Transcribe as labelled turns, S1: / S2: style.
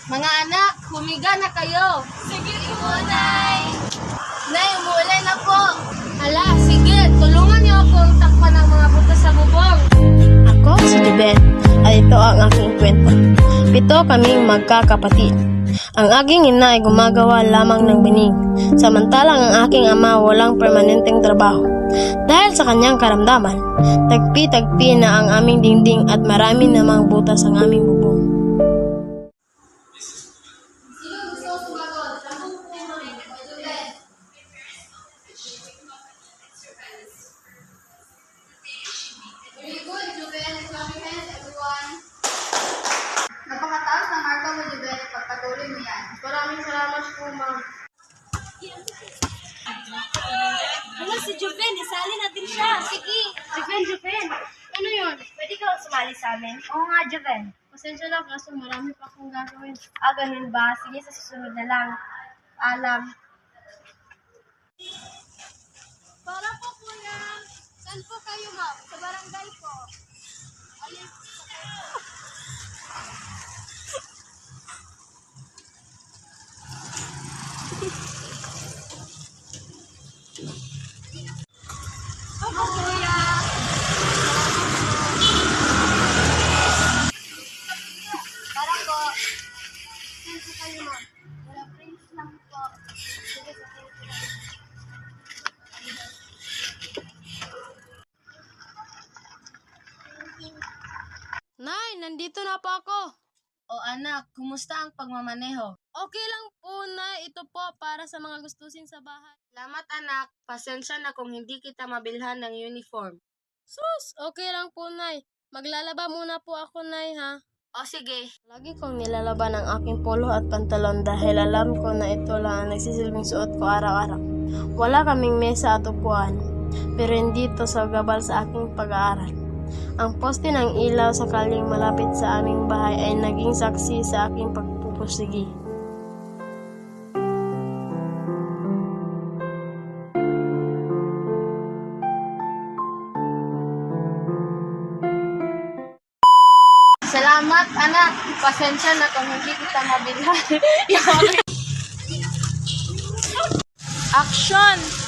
S1: Mga anak, humiga na kayo.
S2: Sige po, Nay.
S1: Nay, umuulan na po. Hala, sige, tulungan niyo akong takpan ng mga butas sa bubong.
S3: Ako si Jubel at ito ang aking kwento. 7 kaming magkakapatid. Ang aking ina ay gumagawa lamang ng binig, samantalang ang aking ama walang permanenteng trabaho. Dahil sa kanyang karamdaman, tagpi-tagpi na ang aming dingding at marami namang butas ang aming bubong.
S1: Very good, Jubel. Clap your hands, everyone. Napakataas na marka mo, Jubel. Pagpatuloy mo yan. Maraming salamat po, ma'am.
S2: Ano si Juven? Isali natin siya. Sige.
S3: Juven, ano yun? Pwede ka sumali sa amin?
S2: Oo nga, Juven.
S3: Pasensya na kaso marami pa akong gagawin.
S2: Ganun ba? Sige, sa susunod na lang. Alam.
S1: Para po, kuya. Saan po kayo, ma'am? Sa barangay po. Ayun. Opo, kuya. Para po. Saan po kayo, ma'am? Wala, prints lang po. Sige, sa
S3: Nay, nandito na po ako.
S1: O anak, kumusta ang pagmamaneho?
S3: Okay lang po, Nay. Ito po para sa mga gustusin sa bahay.
S1: Salamat anak, pasensya na kung hindi kita mabilhan ng uniform.
S3: Sus, okay lang po, Nay. Maglalaba muna po ako, Nay, ha?
S1: O sige,
S3: Lagi kong nilalaban ang aking polo at pantalon dahil alam ko na ito lang ang nagsisilbing suot ko araw-araw. Wala kaming mesa at upuan, pero hindi ito sagabal sa aking pag-aaral. Ang poste ng ilaw sa kaling malapit sa aming bahay ay naging saksi sa aking pagpupursigi.
S1: salamat anak, pasensya na kung hindi kita mabilhan.
S3: Action!